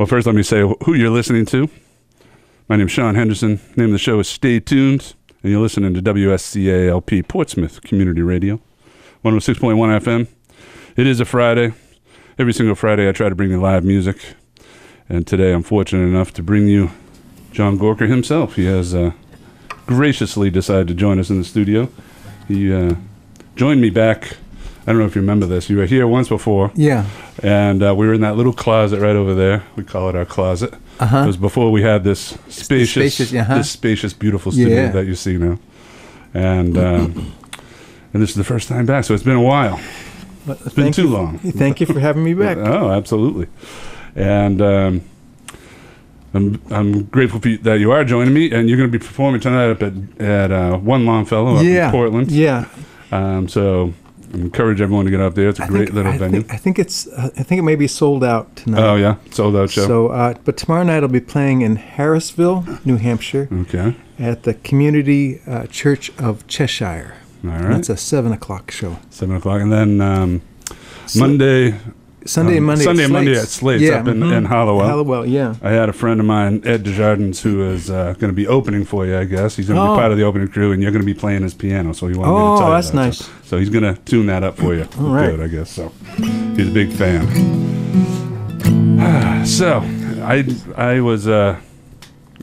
Well, first let me say who you're listening to. My name's Sean Henderson. The name of the show is Stay Tuned, and you're listening to WSCALP Portsmouth Community Radio, 106.1 FM. It is a Friday. Every single Friday I try to bring you live music, and today I'm fortunate enough to bring you John Gorka himself. He has graciously decided to join us in the studio. He joined me back. I don't know if you remember this. You were here once before. Yeah. And we were in that little closet right over there. We call it our closet. Uh-huh. It was before we had this spacious, beautiful studio that you see now. And this is the first time back, so it's been a while. It's been too long. Thank you for having me back. Oh, absolutely. And I'm grateful that you are joining me, and you're going to be performing tonight up at One Longfellow up in Portland. Yeah. So I encourage everyone to get up there. It's a great little venue. I think it may be sold out tonight. Oh yeah, sold out show. So, but tomorrow night I'll be playing in Harrisville, New Hampshire. Okay. At the Community Church of Cheshire. All right. It's a 7:00 show. 7:00, and then Sunday and Monday at Slate's up in Hollowell. Hollowell, yeah. I had a friend of mine, Ed Desjardins, who is going to be opening for you, I guess. He's going to be part of the opening crew, and you're going to be playing his piano, so he wanted me to tell you that's nice. So he's going to tune that up for you. All right. Good, I guess. So he's a big fan. So I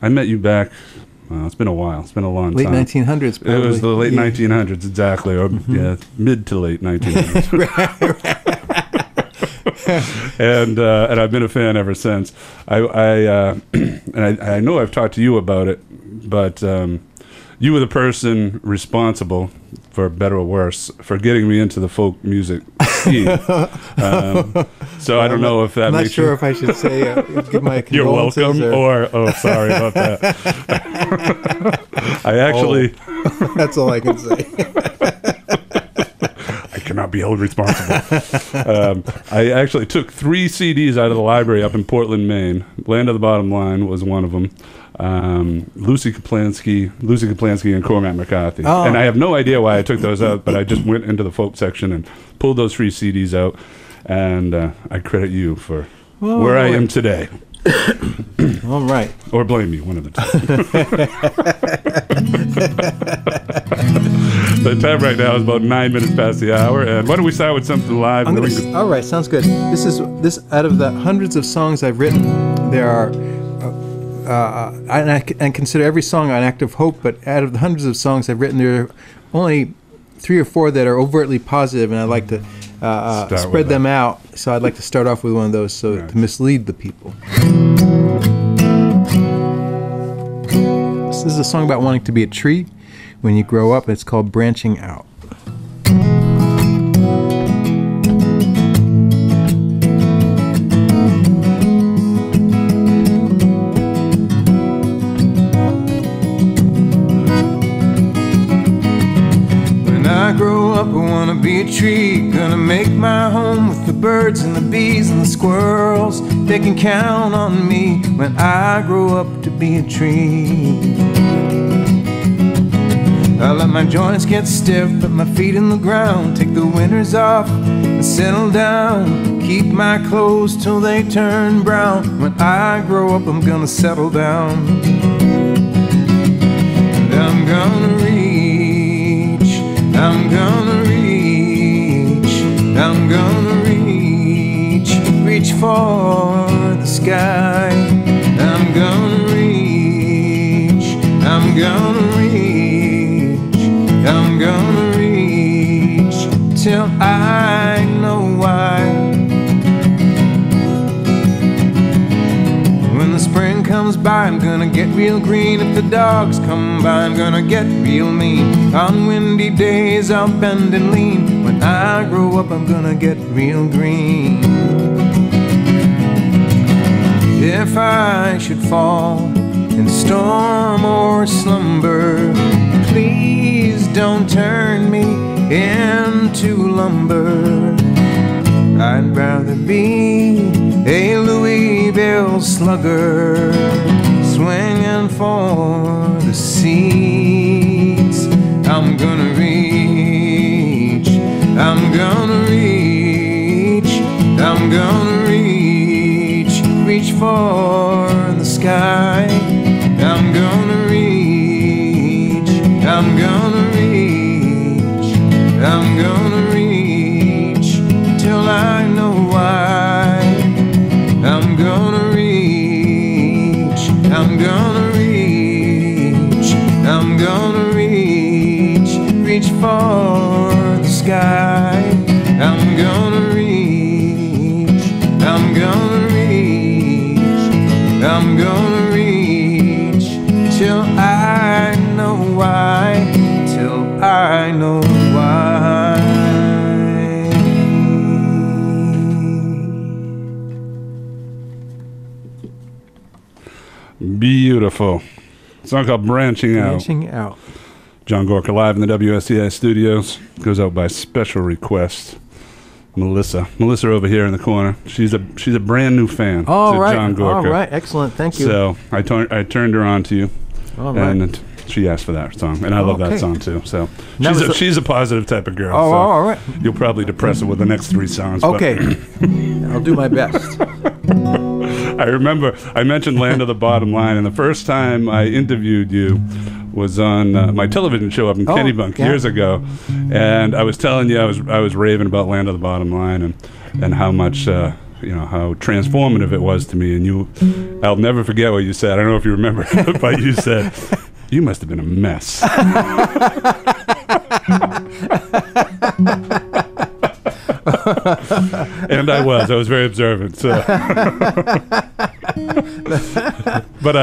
met you back. It's been a while. It's been a long time. Late 1900s, probably. It was the late 1900s, exactly, or mid to late 1900s. And I've been a fan ever since. I know I've talked to you about it, but you were the person responsible, for better or worse, for getting me into the folk music scene. So I don't know if that makes you... I'm not sure if I should say give my condolences. You're welcome, or sorry about that. I actually... That's all I can say. Cannot be held responsible. I actually took 3 CDs out of the library up in Portland, Maine. Land of the Bottom Line was one of them. Lucy Kaplansky and Cormac McCarthy. Oh. And I have no idea why I took those out, but I just went into the folk section and pulled those 3 CDs out, and I credit you for where I am today. All right. Or blame you, one of the two. The time right now is about 9 minutes past the hour, and why don't we start with something live? All right, sounds good. This out of the hundreds of songs I've written, there are, and I consider every song an act of hope, but out of the hundreds of songs I've written, there are only 3 or 4 that are overtly positive, and I like to spread them out. So I'd like to start off with one of those, to mislead the people. This is a song about wanting to be a tree when you grow up. It's called Branching Out. When I grow up, I want to be a tree. Gonna make my home with the birds and the bees and the squirrels. They can count on me when I grow up to be a tree. I let my joints get stiff, put my feet in the ground, take the winters off and settle down. Keep my clothes till they turn brown. When I grow up, I'm gonna settle down. And I'm gonna reach, I'm gonna reach, I'm gonna reach for the sky. I'm gonna reach, I'm gonna reach, I'm gonna reach till I know why. When the spring comes by, I'm gonna get real green. If the dogs come by, I'm gonna get real mean. On windy days, I'll bend and lean. When I grow up, I'm gonna get real green. If I should fall in storm or slumber, please don't turn me into lumber. I'd rather be a Louisville slugger, swinging for the seats. I'm gonna reach, I'm gonna reach, I'm gonna reach for for the sky. I'm gonna reach, I'm gonna reach, I'm gonna reach till I know why, till I know why. Beautiful. Song called Branching Out. Branching Out. John Gorka live in the WSCI studios. Goes out by special request. Melissa over here in the corner. She's a brand new fan to John Gorka. All right, excellent, thank you. So I turned her on to you, All right. and she asked for that song, and I love that song too. So she's a positive type of girl. Oh, so all right. You'll probably depress her with the next 3 songs. Okay, I'll do my best. I remember I mentioned Land of the Bottom Line, and the first time I interviewed you was on my television show up in Kennebunk years ago, and I was telling you I was raving about Land of the Bottom Line and how much how transformative it was to me. And I'll never forget what you said. I don't know if you remember, but you said, "You must have been a mess." And I was very observant. So. But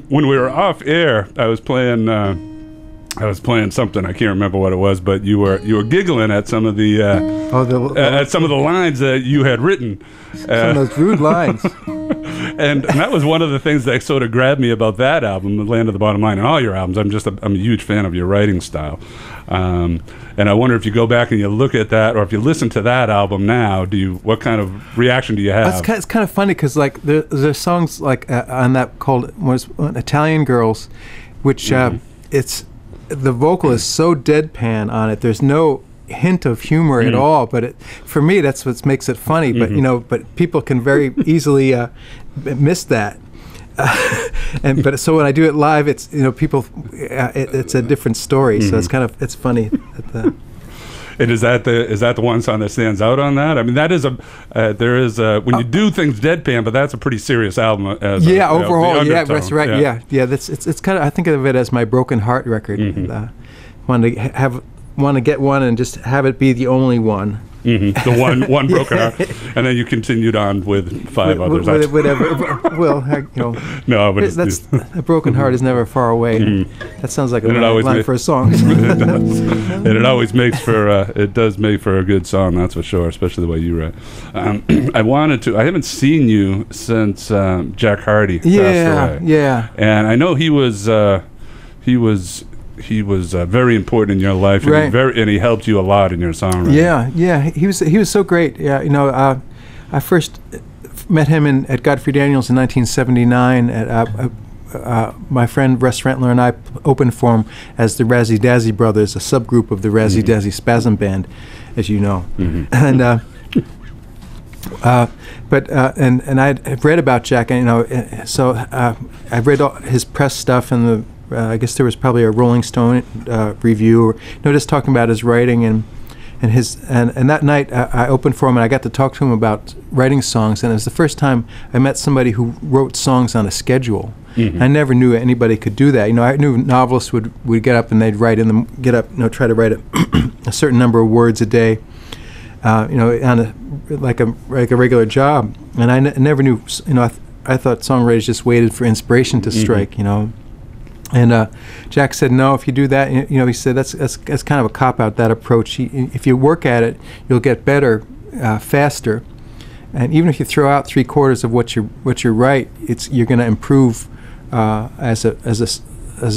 when we were off air, I was playing something. I can't remember what it was, but you were giggling at some of the at some of the lines that you had written. Some of those rude lines. And that was one of the things that sort of grabbed me about that album, The Land of the Bottom Line, and all your albums. I'm a huge fan of your writing style. And I wonder if you go back and you look at that, or if you listen to that album now, what kind of reaction do you have? It's kind of funny because like there's songs like on that called Italian Girls, which it's the vocal is so deadpan on it. There's no hint of humor at all, but for me that's what makes it funny. But but people can very easily miss that. But so when I do it live, it's people, it's a different story. So it's funny. And is that the one song that stands out on that? I mean, that is when you do things deadpan, but that's a pretty serious album. Overall, that's right. Yeah. It's kind of, I think of it as my broken heart record. Want to get one and just have it be the only one. The one broken heart, and then you continued on with 5 others. Whatever. Well, no, but that's a broken heart is never far away. That sounds like a line for a song. It does, and it always makes for it does make for a good song. That's for sure, especially the way you write. I haven't seen you since Jack Hardy passed away. Yeah. And I know he was very important in your life, and he helped you a lot in your songwriting. Yeah, he was so great. Yeah, I first met him at Godfrey Daniels in 1979. My friend Russ Rentler and I opened for him as the Razzie Dazzy Brothers, a subgroup of the Razzie Dazzy Spasm Band, as you know. And and I'd read about Jack, and so I read all his press stuff and I guess there was probably a Rolling Stone review, or just talking about his writing and that night I opened for him and I got to talk to him about writing songs, and it was the first time I met somebody who wrote songs on a schedule. I never knew anybody could do that. I knew novelists would get up and they'd try to write a certain number of words a day, on like a regular job, and I never knew. I thought songwriters just waited for inspiration to strike. And Jack said, no, if you do that, he said that's kind of a cop-out, that approach. If you work at it, you'll get better faster. And even if you throw out 3/4 of what you write, you're going to improve as a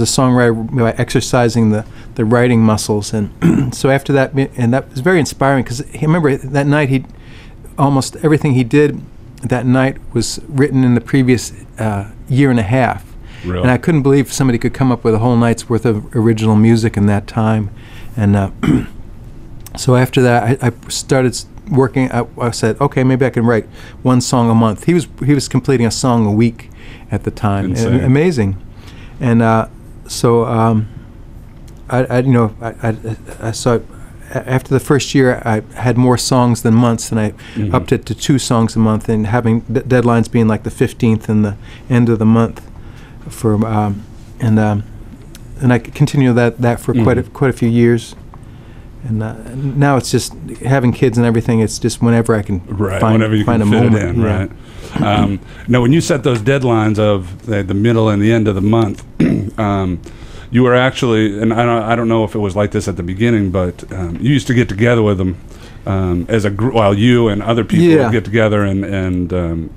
songwriter by exercising the writing muscles. And so after that, and that was very inspiring, because I remember that night almost everything he did that night was written in the previous year and a half. Really? And I couldn't believe somebody could come up with a whole night's worth of original music in that time. And so after that, I started working. I said, okay, maybe I can write 1 song a month. He was completing a song a week at the time. Amazing. And so I saw. After the first year, I had more songs than months, and I upped it to 2 songs a month, and having deadlines being like the 15th and the end of the month. and I continue that for quite a few years. And now it's just having kids and everything. It's just whenever I can find whenever you find can a fit moment. it in, right? Now, when you set those deadlines of the middle and the end of the month, you were actually, and I don't know if it was like this at the beginning, but you used to get together with them as a group, while you and other people would get together and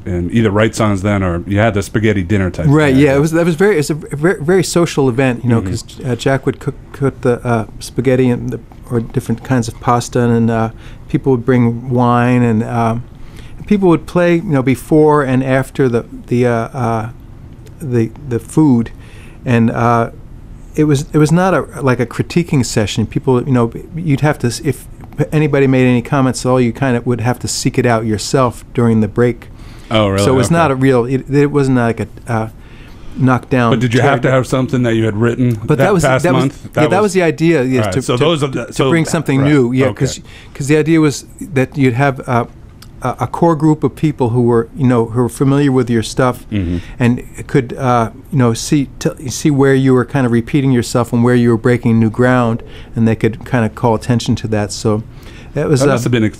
either write songs then, or you had the spaghetti dinner type. Right. thing. Yeah. It was a very social event, you know, because Jack would cook the spaghetti or different kinds of pasta, and people would bring wine, and people would play, you know, before and after the food, and it was not like a critiquing session. People, you know, you'd have to, if anybody made any comments at all, you kind of would have to seek it out yourself during the break. Oh, really? So it was not a real. It wasn't like a knockdown. But did you have to have something that you had written? But that was past month? that was the idea. Yes, right. to bring something new. Yeah, because the idea was that you'd have a core group of people who were familiar with your stuff, and could see where you were kind of repeating yourself and where you were breaking new ground, and they could kind of call attention to that. So that was. That must have been.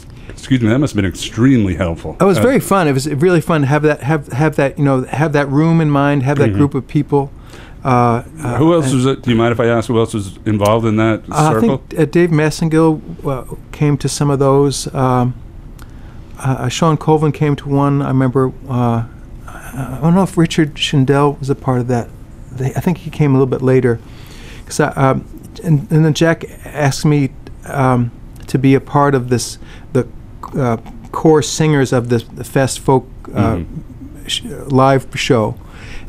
That must have been extremely helpful. It was very fun. It was really fun to have that have that room in mind, have that group of people. Who else was it? Do you mind if I ask who else was involved in that circle? I think Dave Massengill came to some of those. Sean Colvin came to one. I remember. I don't know if Richard Schindel was a part of that. I think he came a little bit later. And then Jack asked me to be a part of the core singers of the Fast Folk live show.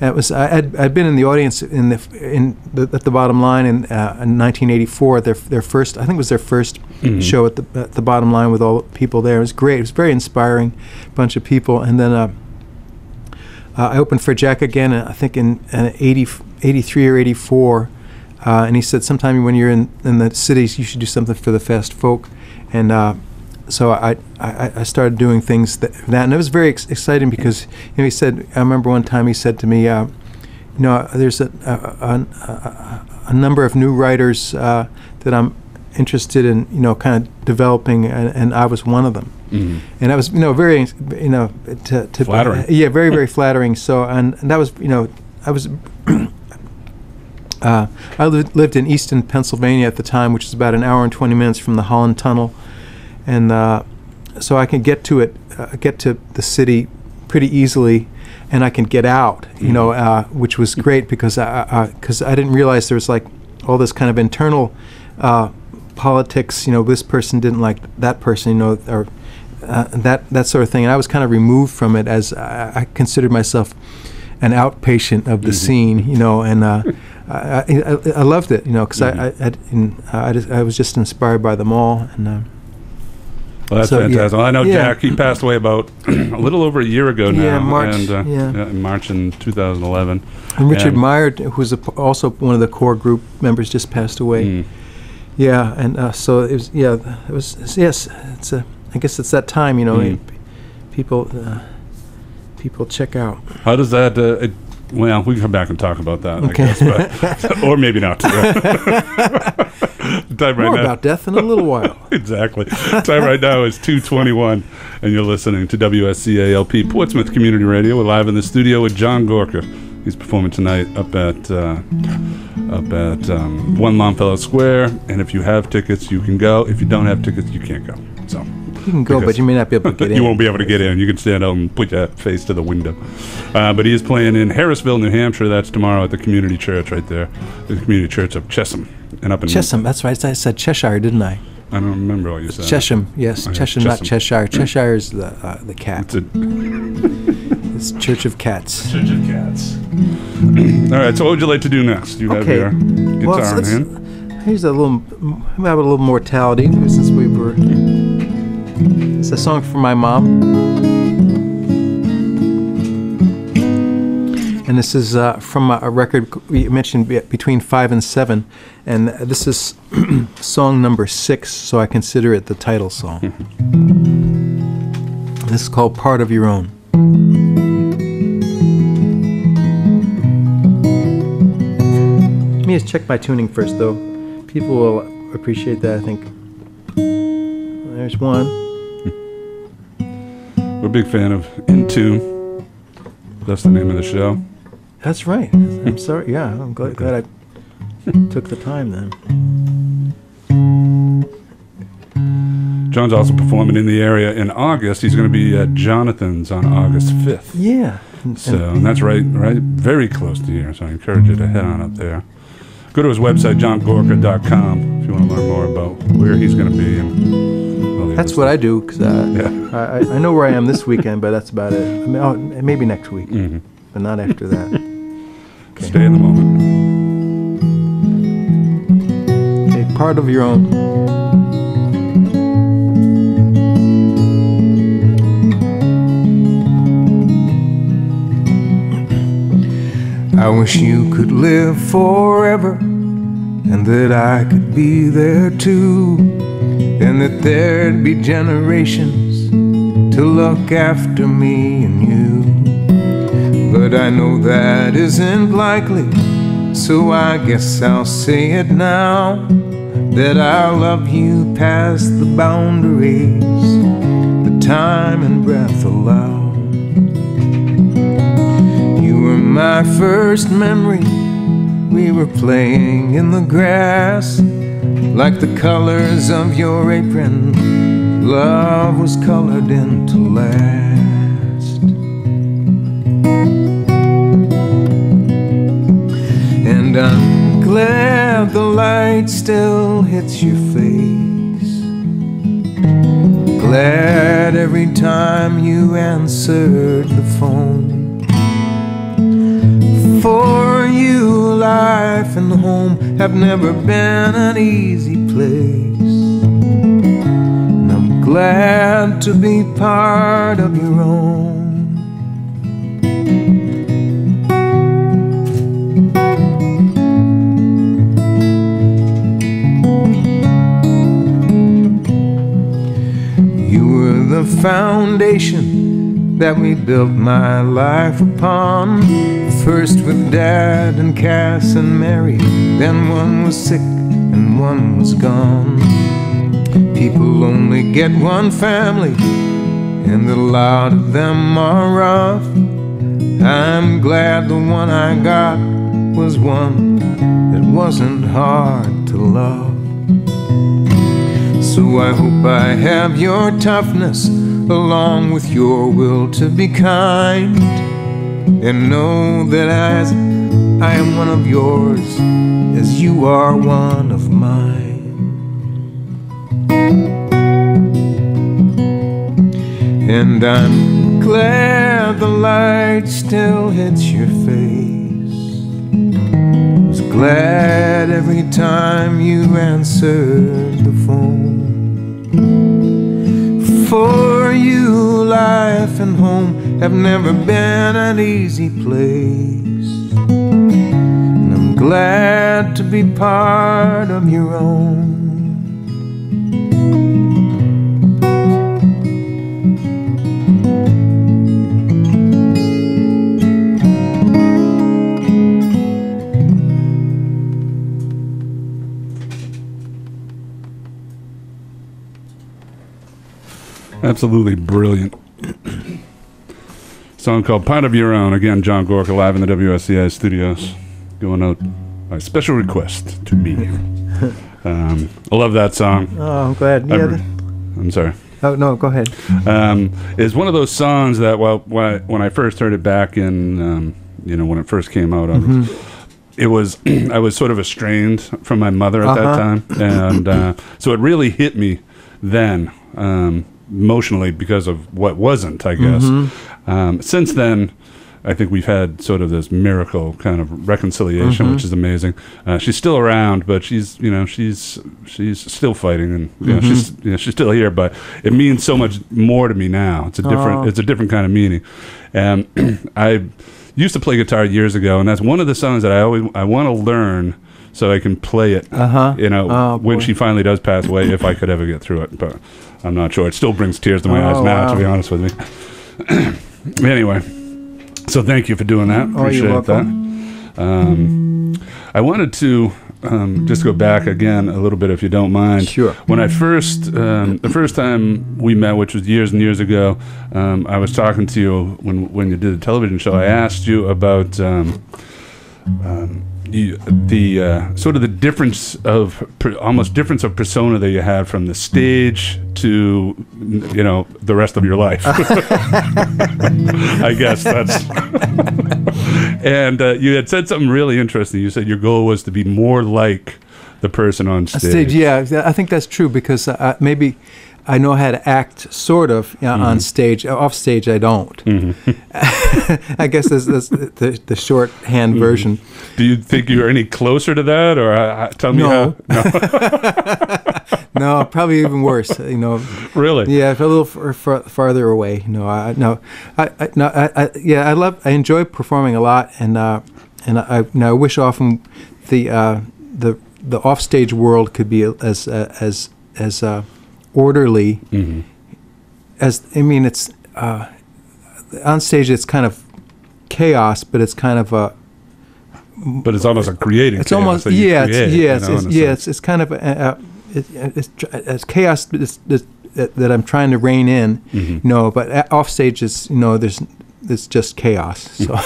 And it was I'd been in the audience at the Bottom Line in 1984. Their first, I think it was their first show at the Bottom Line with all the people there. It was great. It was very inspiring, bunch of people. And then I opened for Jack again, I think in 83 or 84. And he said, sometime when you're in the cities, you should do something for the Fast Folk. And so I started doing things that, and it was very exciting because he said, I remember one time he said to me, there's a number of new writers that I'm interested in, kind of developing, and I was one of them. And that was, very, to flattering. Yeah, very, very flattering. So, and that was, I was. I lived in Easton, Pennsylvania at the time, which is about an hour and 20 minutes from the Holland Tunnel, and so I can get to the city pretty easily, and I can get out, which was great because I didn't realize there was like all this kind of internal politics. This person didn't like that person, or that sort of thing, and I was kind of removed from it as I considered myself an outpatient of the scene, and. I loved it, because I was just inspired by them all, and well, that's fantastic. I know Jack. He passed away about a little over a year ago now. Yeah, March. In March in 2011. And Richard Meyer, who was also one of the core group members, just passed away. Yeah, and so it was. Yeah, it was. Yes, it's I guess it's that time. People check out. How does that? Well, we can come back and talk about that, okay. I guess, but, or maybe not. More about death in a little while. Exactly. Time right now is 2:21, and you're listening to WSCALP Portsmouth Community Radio. We're live in the studio with John Gorka. He's performing tonight up at 1 Longfellow Square, and if you have tickets, you can go. If you don't have tickets, you can't go. So. You can go, but you may not be able to get in. You won't be able to get in. You can stand out and put your face to the window. But he is playing in Harrisville, New Hampshire. That's tomorrow at the Community Church right there. The Community Church of Chesham. And up in Chesham, that's right. I said Cheshire, didn't I? I don't remember what you said. Chesham, yes. Chesham, not Cheshire. Cheshire is the cat. It's Church of Cats. Church of Cats. All right, so what would you like to do next? You have your guitar in hand. Here's a little mortality, since we were... It's a song for my mom, and this is from a record we mentioned between 5 and 7, and this is song number 6, so I consider it the title song. This is called Part of Your Own. need to check my tuning first, though. People will appreciate that, I think. There's one. We're a big fan of In Tune. That's the name of the show. That's right. I'm sorry. Yeah, I'm glad I took the time then. John's also performing in the area in August. He's going to be at Jonathan's on August 5th. Yeah. And that's right, very close to here. So I encourage you to head on up there. Go to his website, johngorka.com, if you want to learn more about where he's going to be. And that's what I do, because I know where I am this weekend, but that's about it. I mean, maybe next week, but not after that. Okay. Stay in the moment. Okay, Part of Your Own. I wish you could live forever, and that I could be there too, and that there'd be generations to look after me and you. But I know that isn't likely, so I guess I'll say it now, that I'll love you past the boundaries that time and breath allow. My first memory, we were playing in the grass, like the colors of your apron, love was colored in to last. And I'm glad the light still hits your face, glad every time you answered the phone. For you, life and home have never been an easy place, and I'm glad to be part of your own. You were the foundation that we built my life upon, first with Dad and Cass and Mary, then one was sick and one was gone. People only get one family, and a lot of them are rough. I'm glad the one I got was one that wasn't hard to love. So I hope I have your toughness, along with your will to be kind, and know that as I am one of yours, as you are one of mine. And I'm glad the light still hits your face, was glad every time you answered the phone. For you, life and home have never been an easy place, and I'm glad to be part of your own. Absolutely brilliant. Song called Part of Your Own. Again, John Gorka live in the WSCI studios. Going out by special request to me. I love that song. Oh, I'm glad. Yeah, I'm sorry. Oh, no, go ahead. It's one of those songs that, well, when I first heard it back in, when it first came out, it was, I was sort of estrained from my mother at that time. And so it really hit me then. Emotionally, because of what wasn't, I guess. Since then, I think we've had sort of this miracle kind of reconciliation, which is amazing. She's still around, but she's still fighting, and she's still here. But it means so much more to me now. It's a different kind of meaning. And I used to play guitar years ago, and that's one of the songs that I want to learn, so I can play it, when she finally does pass away, if I could ever get through it. But I'm not sure. It still brings tears to my eyes now, to be honest with me. Anyway, so thank you for doing that. Appreciate you're welcome. that. I wanted to just go back again a little bit, if you don't mind. Sure. When I first, the first time we met, which was years and years ago, I was talking to you when you did the television show. I asked you about the sort of the difference of almost difference of persona that you had from the stage to the rest of your life. I guess that's. And you had said something really interesting. You said your goal was to be more like the person on stage. Yeah, I think that's true because maybe I know how to act sort of on stage. Off stage, I don't. I guess that's the shorthand version. Do you think you're any closer to that, or tell me how? No. No, probably even worse. Really? Yeah, a little farther away. I enjoy performing a lot, and I wish often the offstage world could be as orderly as it's on stage. It's kind of chaos, but it's kind of a. But it's almost a creative. It's chaos almost that you create, it's kind of it's chaos that I'm trying to rein in. But off stage is it's just chaos. So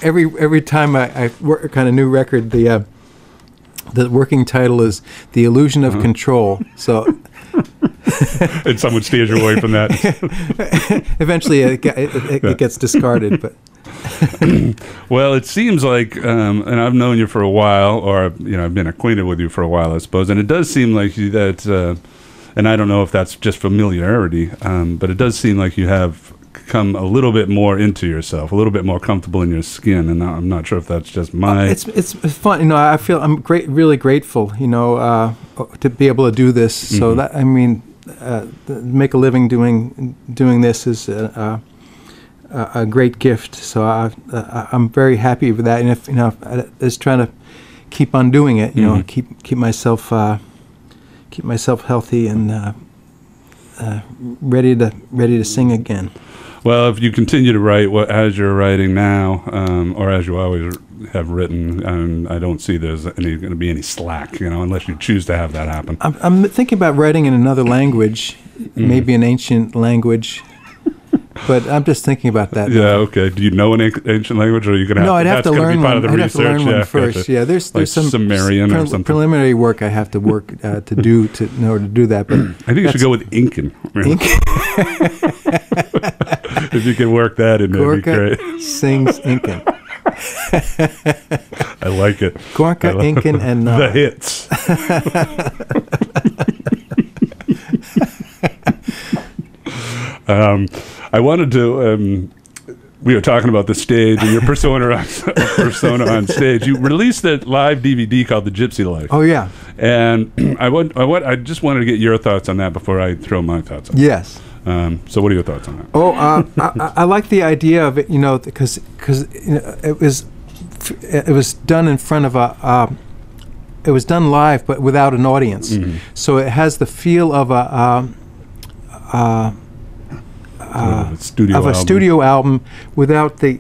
every time I work a kind of new record, the working title is "The Illusion of Control." So. And someone steers you away from that. Eventually, it gets discarded. But well, it seems like, and I've known you for a while, or I've been acquainted with you for a while, I suppose, and it does seem like that. And I don't know if that's just familiarity, but it does seem like you have come a little bit more into yourself, a little bit more comfortable in your skin, and I'm not sure if that's just my. It's fun, I feel I'm really grateful, to be able to do this. So that make a living doing this is a great gift. So I'm very happy with that, and if I just trying to keep on doing it, keep myself healthy and ready to sing again. Well, if you continue to write as you're writing now, or as you always have written, I don't see there's going to be any slack, unless you choose to have that happen. I'm thinking about writing in another language, maybe an ancient language, but I'm just thinking about that. Yeah, okay. Do you know an ancient language, or are you going to? No, I'd have to learn one. I'd have to learn one first. Gotcha. Yeah, there's like some Sumerian or something. Preliminary work I have to work to do in order to do that. But I think you should go with Incan. If you can work that in, that'd be great. Sings Incan. I like it. Gorka, Incan, and the hits. I wanted to. We were talking about the stage and your persona on stage. You released a live DVD called The Gypsy Life. Oh yeah. And I just wanted to get your thoughts on that before I throw my thoughts on it. Yes. So what are your thoughts on that? Oh, I like the idea of it, because it was done in front of it was done live, but without an audience. So it has the feel of a studio album without the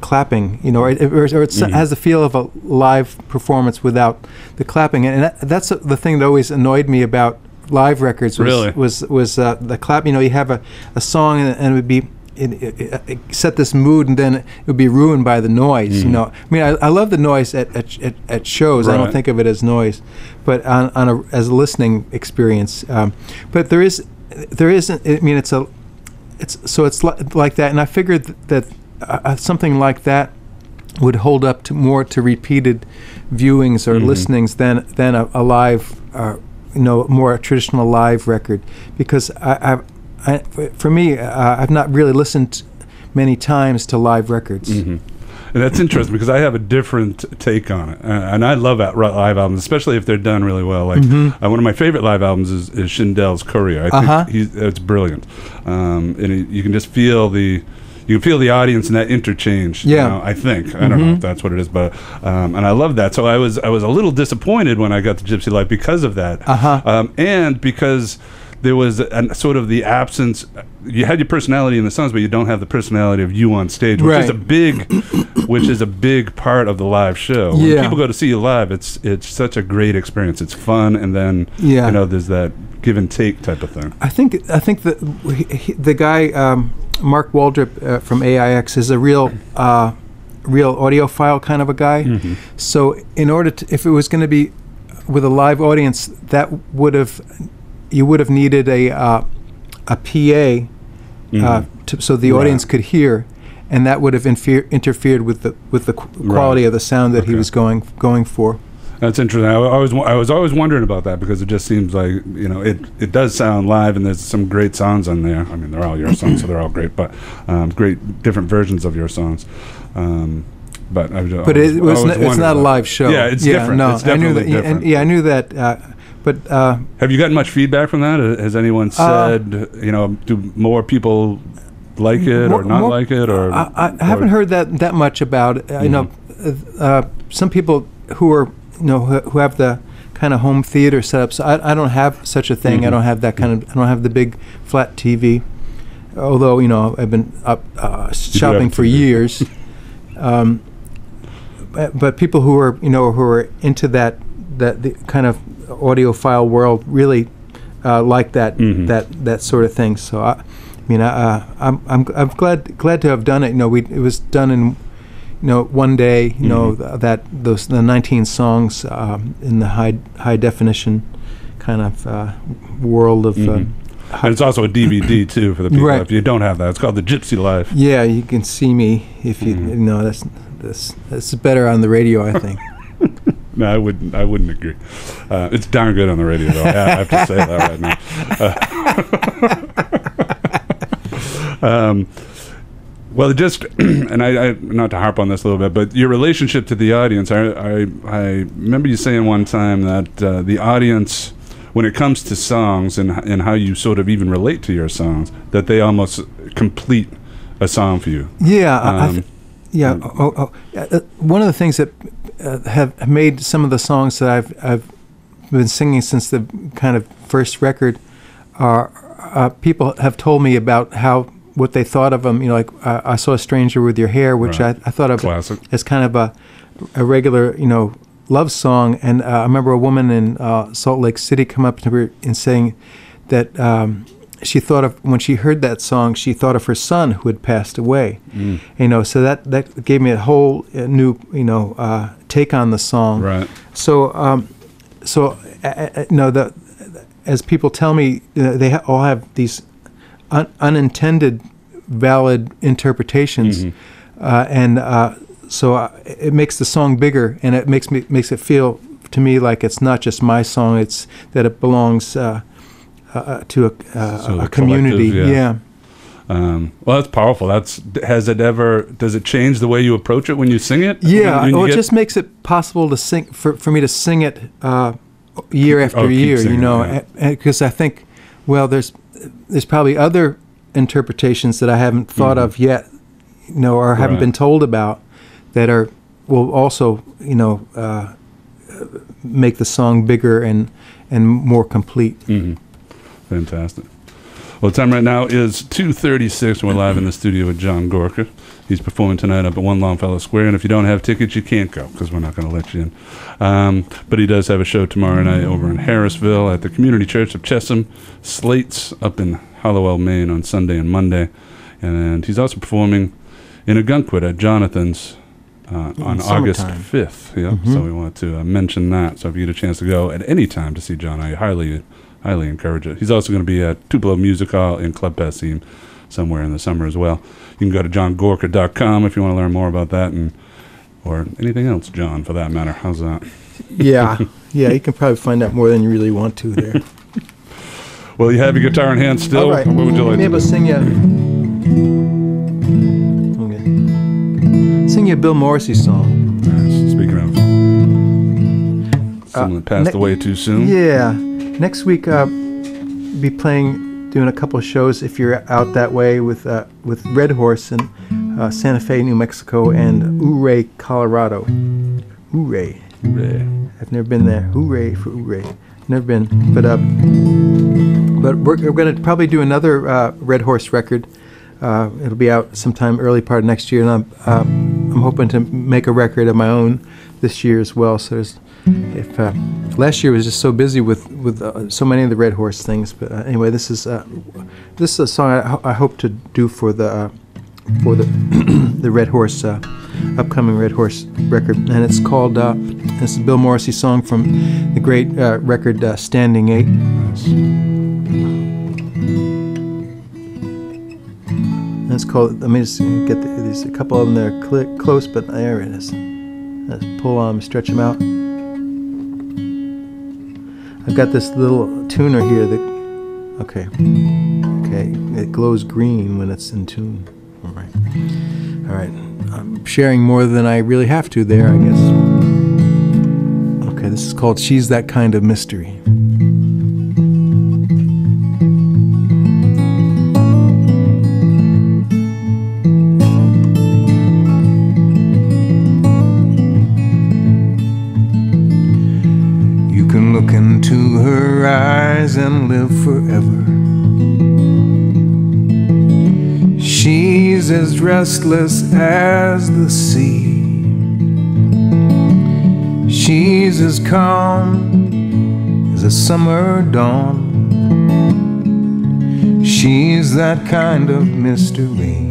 clapping, or it has the feel of a live performance without the clapping, and that's the thing that always annoyed me about live records was the clap. You have a song and it would be it set this mood, and then it would be ruined by the noise. I love the noise at shows. Right. I don't think of it as noise, but as a listening experience. But there isn't. It's like that, and I figured that something like that would hold up more to repeated viewings or listenings than a live. More traditional live record, because for me, I've not really listened many times to live records. And that's interesting because I have a different take on it, and I love live albums, especially if they're done really well. Like one of my favorite live albums is Schindell's Courier. I think it's brilliant, and you can just feel the. You can feel the audience in that interchange. Yeah, I think I don't know if that's what it is, but and I love that. So I was a little disappointed when I got to Gypsy Life because of that, and because there was sort of the absence. You had your personality in the songs, but you don't have the personality of you on stage, which is a big part of the live show. When people go to see you live, it's such a great experience. It's fun, and then there's that give and take type of thing. I think that the guy Mark Waldrop from AIX is a real audiophile kind of a guy. Mm-hmm. So in order to, if it was going to be with a live audience, that you would have needed a PA so the audience could hear, and that would have interfered with the quality of the sound that he was going for. That's interesting. I was always wondering about that, because it just seems like, it does sound live, and there's some great songs on there. I mean, they're all your songs, so they're all great, but great different versions of your songs. But it's not a live show. Yeah, it's different. No, it's definitely different. I knew that. But have you gotten much feedback from that? Has anyone said, do more people like it or not like it? Or I haven't heard that much about it. Some people who are who have the kind of home theater setups. I don't have such a thing. I don't have that kind of. I don't have the big flat TV. Although I've been up shopping for years. But people who are who are into the kind of audiophile world really like that that sort of thing. So I'm glad to have done it. It was done in one day. The 19 songs in the high definition kind of world of. And it's also a DVD too for the people. Right. If you don't have that, it's called The Gypsy Life. Yeah, you can see me if you that's better on the radio, I think. No, I wouldn't agree. It's darn good on the radio, though. I have to say that right now. Well, just and I not to harp on this a little bit, but your relationship to the audience. I remember you saying one time that the audience, when it comes to songs and how you sort of even relate to your songs, that they almost complete a song for you. Yeah. One of the things that have made some of the songs that I've been singing since the kind of first record are people have told me about what they thought of them. Like I Saw a Stranger with Your Hair, which I thought of as kind of a regular love song. And I remember a woman in Salt Lake City come up to her and saying that she thought of, when she heard that song, she thought of her son who had passed away. So that gave me a whole new take on the song. Right. So as people tell me, they all have these unintended valid interpretations, so it makes the song bigger, and it makes it feel to me like it's not just my song; it's that it belongs to a community. Yeah. Well, that's powerful. Does it change the way you approach it when you sing it? Yeah. It just makes it possible to sing for me to sing it year after year. Because I think, there's probably other interpretations that I haven't thought of yet, or haven't been told about, that will also make the song bigger and more complete. Fantastic. Well, the time right now is 2:36. We're live in the studio with John Gorka. He's performing tonight up at One Longfellow Square, and if you don't have tickets, you can't go, because we're not going to let you in. But he does have a show tomorrow night over in Harrisville at the Community Church of Chesham. Slates up in Hollowell, Maine on Sunday and Monday. And he's also performing in Ogunquit at Jonathan's on August 5th. Yeah, so we want to mention that. So if you get a chance to go at any time to see John, I highly encourage it. He's also going to be at Tupelo Music Hall in Club Passim somewhere in the summer as well. You can go to johngorka.com if you want to learn more about that, or anything else, John, for that matter. How's that? Yeah, you can probably find out more than you really want to there. Well, you have your guitar in hand still. All right. What would you like to do? Sing you a Bill Morrissey song. Speaking of someone that passed away too soon. Yeah. Next week, be doing a couple of shows if you're out that way with Red Horse in Santa Fe, New Mexico, and Ouray, Colorado. Ouray. I've never been there. Hooray for Ouray. Never been, but But we're going to probably do another Red Horse record. It'll be out sometime early part of next year, and I'm hoping to make a record of my own this year as well. So last year was just so busy with so many of the Red Horse things. But anyway, this is a song I hope to do for the the Red Horse upcoming Red Horse record, and it's called this is Bill Morrissey song from the great record Standing 8. And it's called, let me just get there's a couple of them that are close, but there it is. Let's pull on them, stretch them out. I've got this little tuner here that, okay, it glows green when it's in tune. All right. I'm sharing more than I really have to there, I guess. Okay, this is called She's That Kind of Mystery. You can look into her eyes and live forever. She's as restless as the sea. She's as calm as a summer dawn. She's that kind of mystery.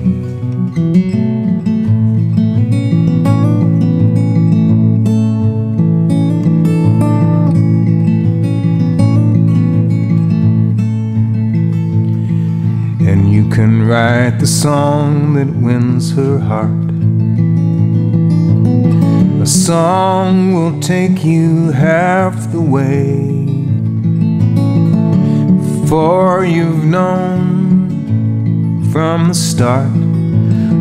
And you can write the song that wins her heart. A song will take you half the way, for you've known from the start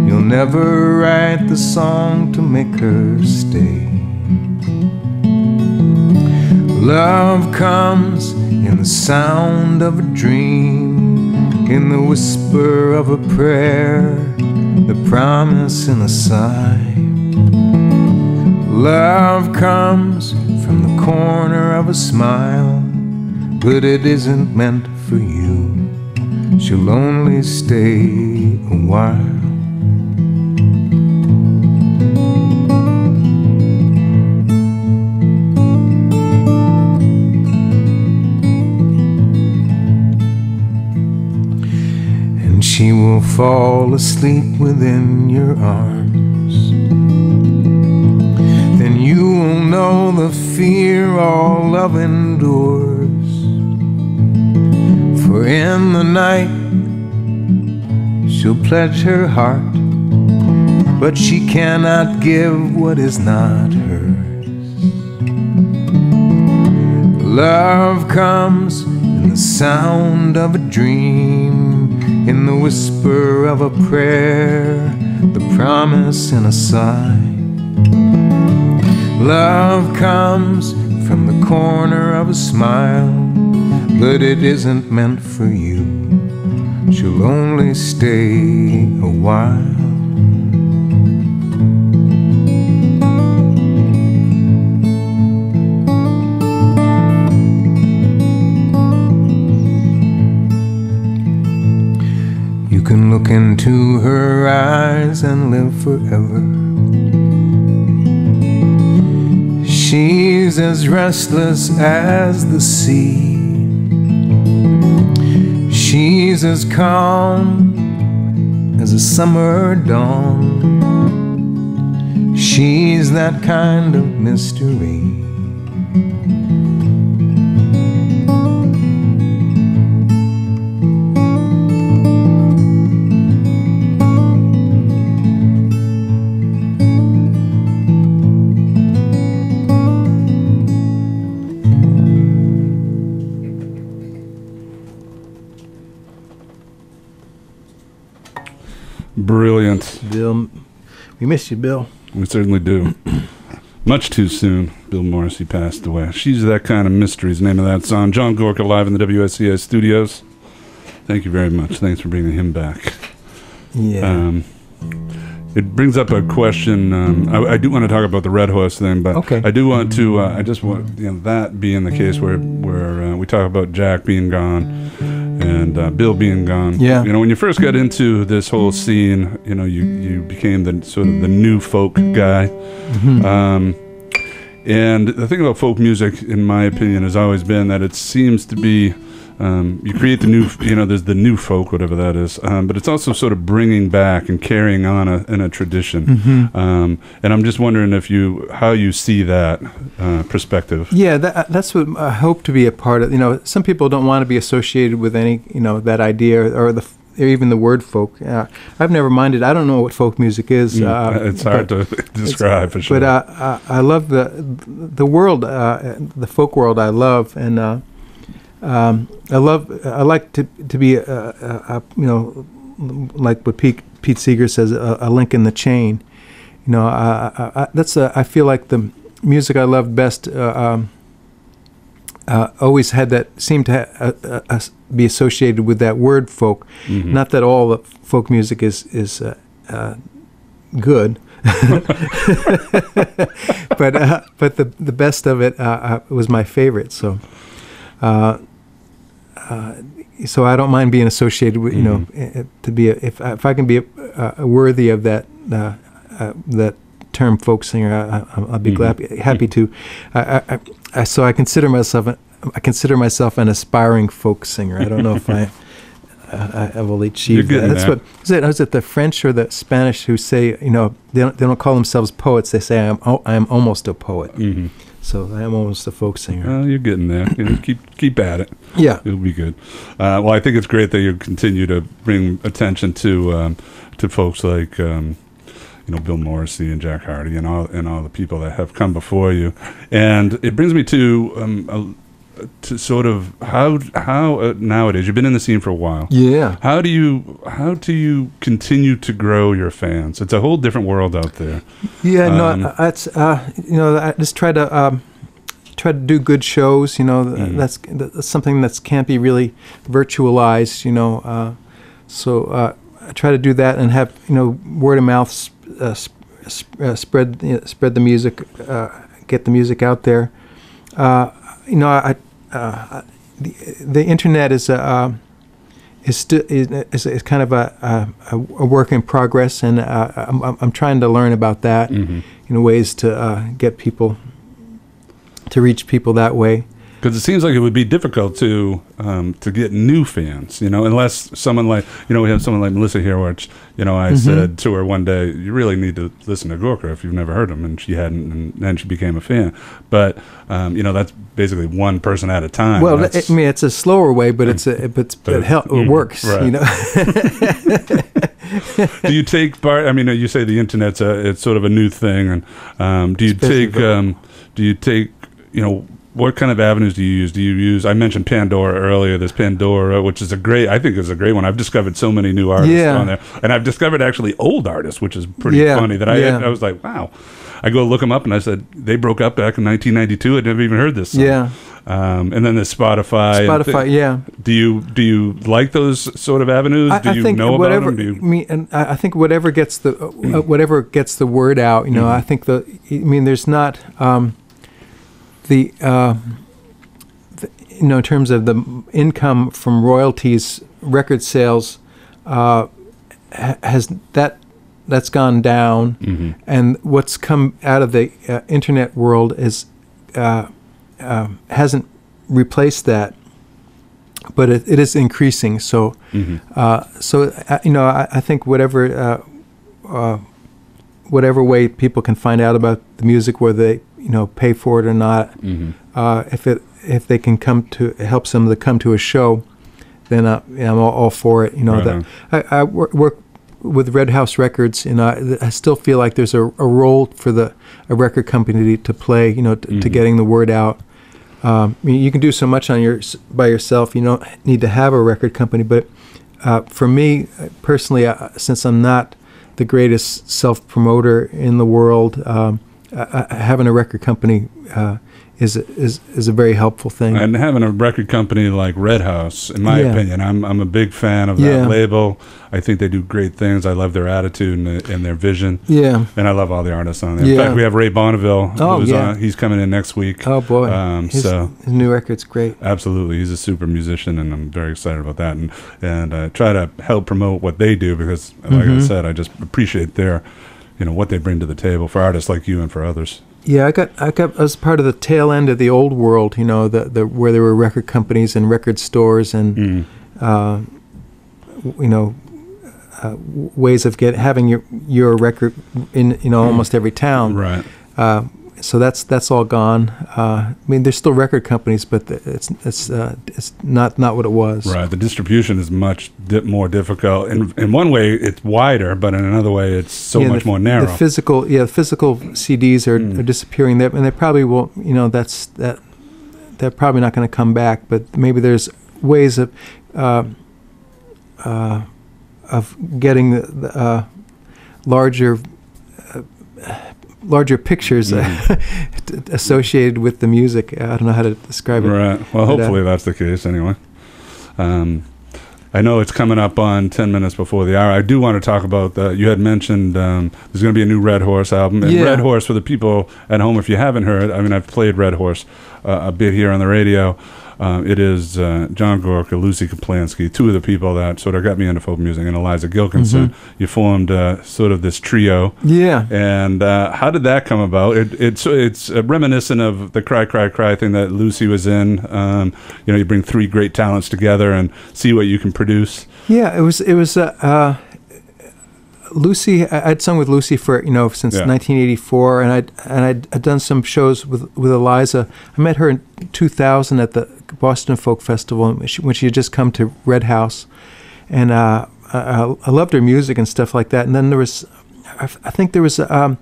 you'll never write the song to make her stay. Love comes in the sound of a dream, in the whisper of a prayer, the promise in a sigh. Love comes from the corner of a smile, but it isn't meant for you. She'll only stay a while. And she will fall asleep within your arms. Then you will know the fear all love endures. For in the night she'll pledge her heart, but she cannot give what is not hers. Love comes in the sound of a dream, in the whisper of a prayer, the promise in a sigh. Love comes from the corner of a smile, but it isn't meant for you. She'll only stay a while. You can look into her eyes and live forever. She's as restless as the sea. She's as calm as a summer dawn. She's that kind of mystery. Brilliant. Bill, we miss you, Bill. We certainly do. Much too soon, Bill Morrissey passed away. She's That Kind of Mystery is the name of that song. John Gorka live in the WSCA studios. Thank you very much. Thanks for bringing him back. Yeah. It brings up a question. I do want to talk about the Red Horse thing, but okay. I do want to. I just want that being the case where we talk about Jack being gone. and Bill being gone. Yeah. You know, when you first got into this whole scene, you know, you became the sort of the new folk guy. And the thing about folk music, in my opinion, has always been that it seems to be, you create the new, you know, there's the new folk, whatever that is, but it's also sort of bringing back and carrying on in a tradition. And I'm just wondering how you see that perspective. Yeah, that's what I hope to be a part of. You know, some people don't want to be associated with any, you know, that idea or even the word folk. I've never minded. I don't know what folk music is. It's hard to describe for sure. But I love the world, the folk world. I love, and I like to be you know, like what Pete Seeger says, a link in the chain. You know, I feel like the music I loved best always had that, seemed to be associated with that word folk. Not that all the folk music is good, but the best of it was my favorite. So so I don't mind being associated with, you know, to be if I can be worthy of that that term folk singer, I'll be happy to. So I consider myself an aspiring folk singer. I don't know if I will achieve that. That's what is it the French or the Spanish who say, you know, they don't call themselves poets. They say I'm almost a poet. So I am almost a folk singer. You're getting there. You know, keep at it. Yeah, it'll be good. Well, I think it's great that you continue to bring attention to folks like you know, Bill Morrissey and Jack Hardy and all the people that have come before you. And it brings me to sort of how nowadays, you've been in the scene for a while. Yeah. How do you continue to grow your fans? It's a whole different world out there. Yeah. No, it's you know, I just try to do good shows. You know, that's something that can't be really virtualized. You know, so I try to do that and have, you know, word of mouth spread the music, get the music out there. You know, the internet is kind of a work in progress, and I'm trying to learn about that. You know, ways to get people, to reach people that way. Because it seems like it would be difficult to get new fans, you know, unless someone like, you know, we have someone like Melissa here, which, you know, I said to her one day, you really need to listen to Gorka if you've never heard him, and she hadn't, and then she became a fan. But you know, that's basically one person at a time. Well, I mean, it's a slower way, but it works, right. You know. Do you take part? I mean, you say the internet's it's sort of a new thing, and do you take, you know, what kind of avenues do you use? I mentioned Pandora earlier. There's Pandora, which is I think is a great one. I've discovered so many new artists on there. And I've discovered actually old artists, which is pretty funny. That I was like, wow. I go look them up, and I said, they broke up back in 1992. I'd never even heard this song. Yeah. And then there's Spotify. Yeah. Do you like those sort of avenues? Do you know about them? I think whatever gets the word out, you know, I think there's not... you know, in terms of the income from royalties, record sales, that's gone down, and what's come out of the internet world is hasn't replaced that, but it is increasing. So, you know, I think whatever way people can find out about the music, whether they, you know, pay for it or not, if they can help them to come to a show, then I'm all for it. You know, I work with Red House Records, and I still feel like there's a role for a record company to play. You know, to getting the word out. I mean, you can do so much by yourself. You don't need to have a record company, but for me personally, since I'm not the greatest self-promoter in the world, having a record company is a very helpful thing. And having a record company like Red House, in my opinion, I'm a big fan of that label. I think they do great things. I love their attitude and their vision. Yeah. And I love all the artists on there. In fact, we have Ray Bonneville. Who's on. He's coming in next week. Oh, boy. His new record's great. Absolutely. He's a super musician, and I'm very excited about that. And try to help promote what they do because, like I said, I just appreciate their, what they bring to the table for artists like you and for others. Yeah, I got as part of the tail end of the old world, the where there were record companies and record stores and ways of having your record in almost every town. Right. So that's all gone. I mean, there's still record companies, but it's not what it was. Right. The distribution is much more difficult. In one way, it's wider, but in another way, it's much more narrow. The physical CDs are disappearing. And they probably will. They're probably not going to come back. But maybe there's ways of getting the larger pictures associated with the music. I don't know how to describe it. Right. Well, hopefully that's the case anyway. I know it's coming up on 10 minutes before the hour. I do want to talk about you had mentioned there's going to be a new Red Horse album. And Red Horse, for the people at home, if you haven't heard, I mean, I've played Red Horse a bit here on the radio. It is John Gorka, Lucy Kaplansky, two of the people that sort of got me into folk music, and Eliza Gilkinson. You formed sort of this trio. Yeah. And how did that come about? It's reminiscent of the Cry, Cry, Cry thing that Lucy was in. You bring three great talents together and see what you can produce. Yeah, it was Lucy. I'd sung with Lucy for since 1984, and I'd done some shows with Eliza. I met her in 2000 at the Boston Folk Festival when she had just come to Red House, and I loved her music and stuff like that. And then there was, I think there was a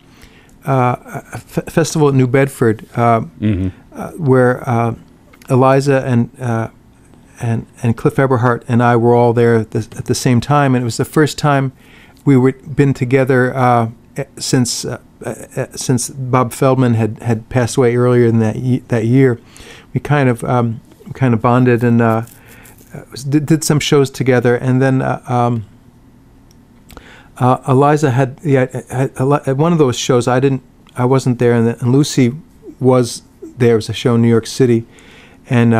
festival at New Bedford where Eliza and Cliff Eberhardt and I were all there at the same time, and it was the first time we were been together since Bob Feldman had passed away earlier in that year. We kind of bonded and did some shows together, and then Eliza had at one of those shows. I wasn't there, and Lucy was there. It was a show in New York City, and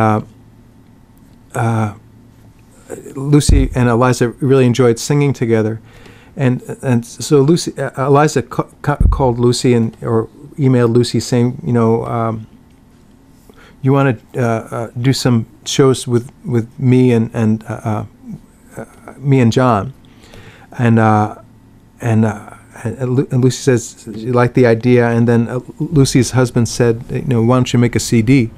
Lucy and Eliza really enjoyed singing together. And so Eliza called Lucy or emailed Lucy saying, you want to do some shows with me and me and John, and Lucy says she liked the idea, and then Lucy's husband said, why don't you make a CD?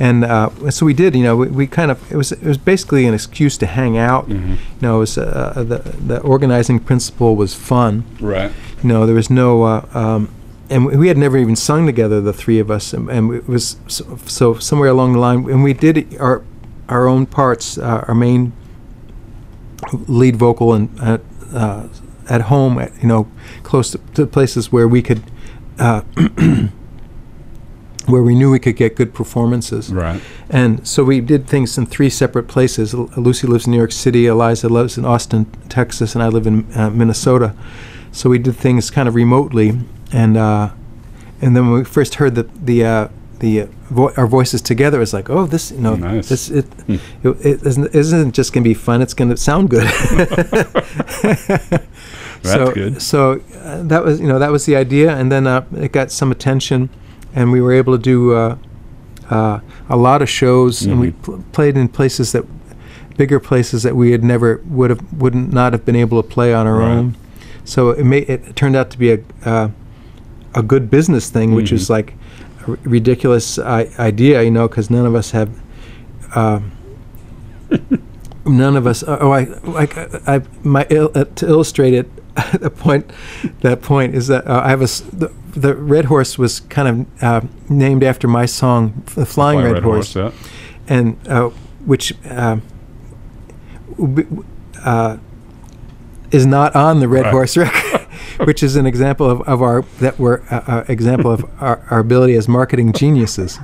And so we did. We kind of it was basically an excuse to hang out. It was the organizing principle was fun. Right. There was no and we had never even sung together, the three of us, and it was so somewhere along the line, and we did our own parts, our main lead vocal, and at home, close to places where we could. Where we knew we could get good performances. Right. And so we did things in three separate places. Lucy lives in New York City, Eliza lives in Austin, Texas, and I live in Minnesota. So we did things kind of remotely, and then when we first heard our voices together, it was like, oh, this, nice. It isn't just going to be fun; it's going to sound good. That's good. So that was the idea, and then it got some attention. And we were able to do a lot of shows, and we played in bigger places that we had never would not have been able to play on our own. So it turned out to be a good business thing, which is like a ridiculous idea, because none of us have. None of us. To illustrate it. That point is that I have the Red Horse was kind of named after my song, The Flying Red Horse, and which is not on the Red Horse record. which is an example of our example of our ability as marketing geniuses.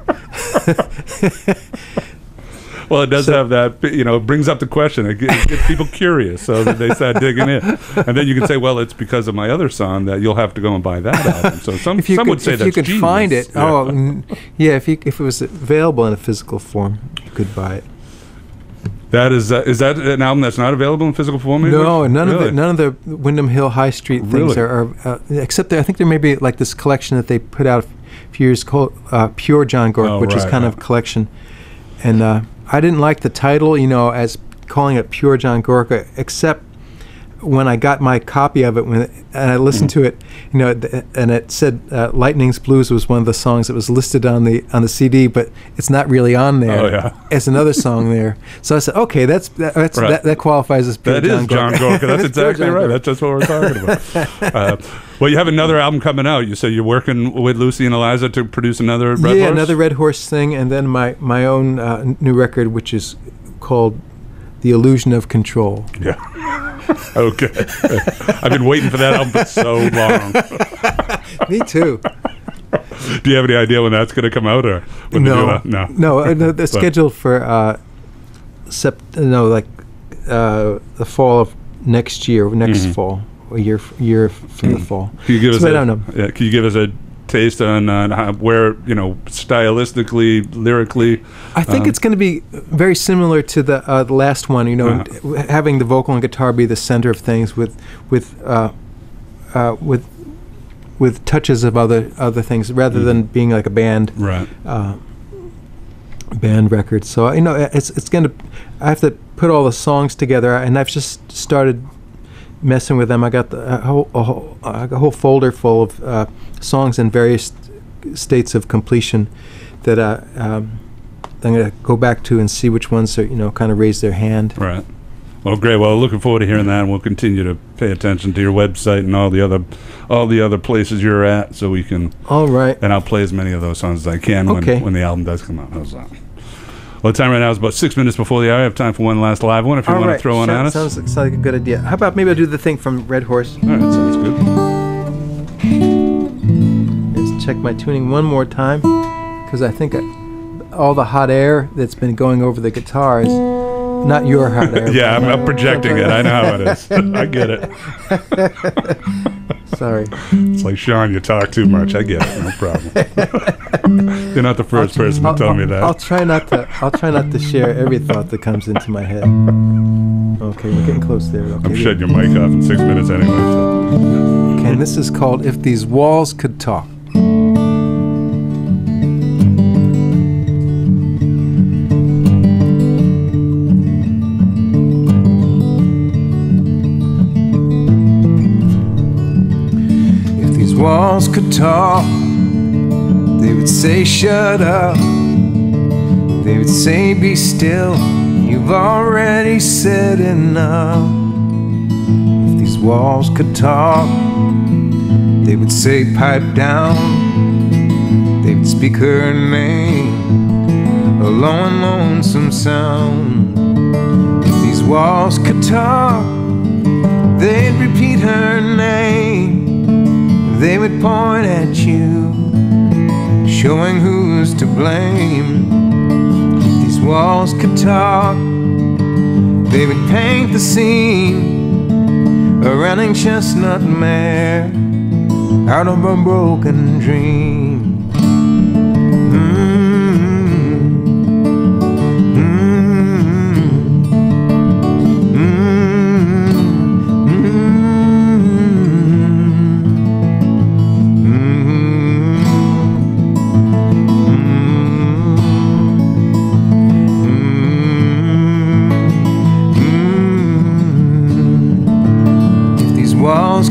Well, it does have that, it brings up the question. It gets people curious, so that they start digging in. And then you can say, well, it's because of my other song that you'll have to go and buy that album. So some would say that's if you could genius. find it. Yeah. If it was available in a physical form, you could buy it. That is that an album that's not available in physical form? No, none of the Windham Hill High Street things are except I think there may be like this collection that they put out a few years called Pure John Gorick, which is kind of a collection. And I didn't like the title, as calling it Pure John Gorick, except when I got my copy of it and I listened to it, and it said Lightning's Blues was one of the songs that was listed on the CD, but it's not really on there. Oh, yeah. It's another song there. So I said, okay, that qualifies as Pure John Gorick. That is John Gorick. That's exactly right. That's just what we're talking about. Well, you have another album coming out. You say you're working with Lucy and Eliza to produce another Red Horse? Yeah, another Red Horse thing, and then my own new record, which is called The Illusion of Control. Yeah. Okay. I've been waiting for that album for so long. Me too. Do you have any idea when that's going to come out, or when no? They're scheduled for the fall of next year, fall, a year from the fall. Can you give us I don't know. Yeah, can you give us a taste on how, where, stylistically, lyrically? I think it's going to be very similar to the last one. Having the vocal and guitar be the center of things, with touches of other things, rather than being like a band band record. So it's going to. I have to put all the songs together, and I've just started messing with them. I got a whole folder full of songs in various states of completion that I'm going to go back to and see which ones are, kind of raise their hand. Right. Well, great. Well, looking forward to hearing that, and we'll continue to pay attention to your website and all the other places you're at, so we can. All right. And I'll play as many of those songs as I can when the album does come out. How's that? Well, the time right now is about 6 minutes before the hour. I have time for one last live one if you want to throw one at us. Sounds like a good idea. How about maybe I'll do the thing from Red Horse? All right, sounds good. Let's check my tuning one more time, because I think all the hot air that's been going over the guitar is not your hot air. Yeah, I'm projecting it. I know how it is. I get it. Sorry. It's like, Sean, you talk too much. I get it. No problem. You're not the first person to tell me that. I'll try not to share every thought that comes into my head. Okay, we're getting close there. Okay, I'm shutting your mic off in 6 minutes anyway. So. Okay, and this is called If These Walls Could Talk. Walls could talk, they would say shut up, they would say be still, you've already said enough. If these walls could talk, they would say pipe down, they would speak her name, a low and lonesome sound. If these walls could talk, they'd repeat her name, they would point at you, showing who's to blame. If these walls could talk, they would paint the scene, a running chestnut mare out of a broken dream.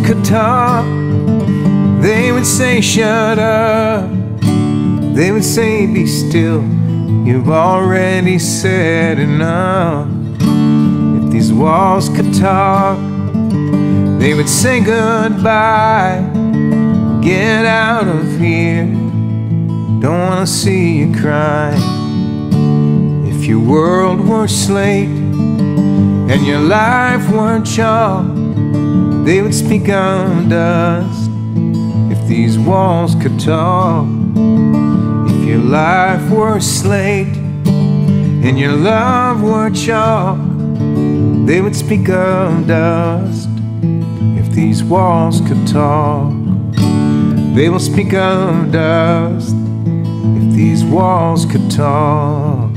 Could talk, they would say shut up, they would say be still, you've already said enough. If these walls could talk, they would say goodbye, get out of here, don't wanna see you cry. If your world were slate and your life were chalk, they would speak of dust. If these walls could talk, if your life were slate and your love were chalk, they would speak of dust. If these walls could talk, they will speak of dust. If these walls could talk.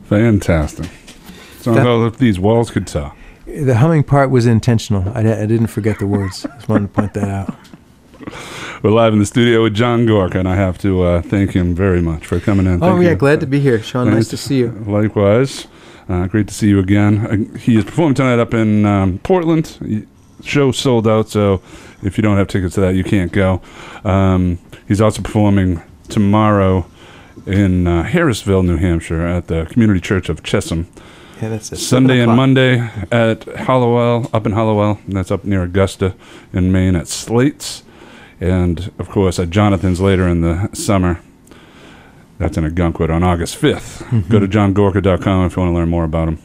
Fantastic. So if these walls could talk. The humming part was intentional. I didn't forget the words. Just wanted to point that out. We're live in the studio with John Gorka, and I have to thank him very much for coming in. Oh, yeah, glad to be here, Sean. Nice to see you. Likewise. Great to see you again. He is performing tonight up in Portland. Show sold out, so if you don't have tickets to that, you can't go. He's also performing tomorrow in Harrisville, New Hampshire, at the Community Church of Chesham. Yeah, that's it. Sunday and Monday at Hallowell, up in Hallowell, and that's up near Augusta in Maine at Slate's. And, of course, at Jonathan's later in the summer. That's in Agunquit on August 5th. Mm-hmm. Go to johngorka.com if you want to learn more about him.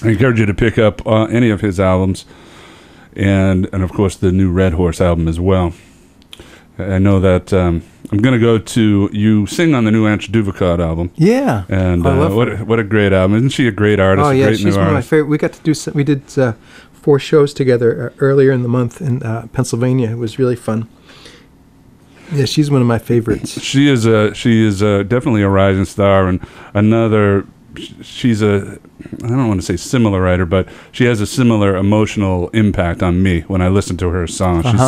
I encourage you to pick up any of his albums and, of course, the new Red Horse album as well. I know that I'm going to go to you sing on the new Antje Duvekot album. Yeah, and what a great album! Isn't she a great artist? Oh yeah, great she's one of my favorite. We got to do we did 4 shows together earlier in the month in Pennsylvania. It was really fun. Yeah, she's one of my favorites. She is definitely a rising star, and another. She's I don't want to say similar writer, but she has a similar emotional impact on me when I listen to her songs. She's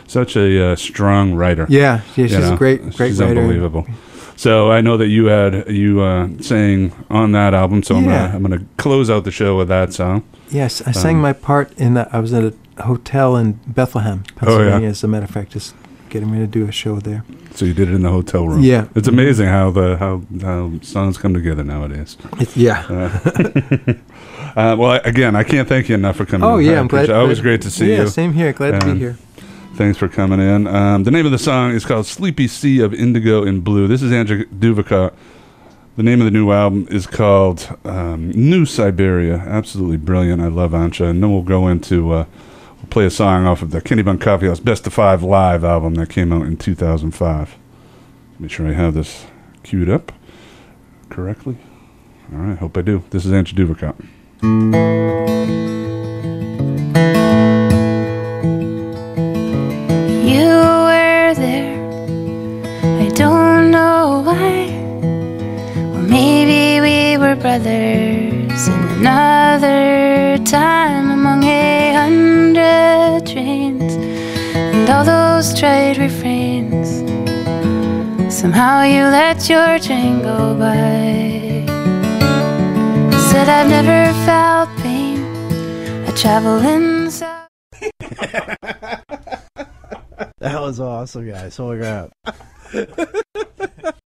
such a strong writer. Yeah, she's a great she's writer. Unbelievable. So I know that you sang on that album, so I'm gonna close out the show with that song. Yes, I sang my part in that. I was at a hotel in Bethlehem, Pennsylvania, as a matter of fact, just getting ready to do a show there. So you did it in the hotel room. Yeah, it's amazing how songs come together nowadays. Well, again, I can't thank you enough for coming. Oh yeah, I'm glad. Always great to see you. Yeah, same here. Glad to be here. Thanks for coming in. The name of the song is called "Sleepy Sea of Indigo and Blue." This is Antje Duvekot. The name of the new album is called New Siberia. Absolutely brilliant. I love Antje. And then we'll go into. We'll play a song off of the Kenny Bun Coffee House Best of 5 live album that came out in 2005. Make sure I have this queued up correctly. All right, hope I do. This is Antje Duvekot. You were there, I don't know why. Or maybe we were brothers in another time, among 100 trains and all those trade refrains. Somehow you let your train go by. Said I've never felt pain, I travel inside. That was awesome, guys. Holy crap.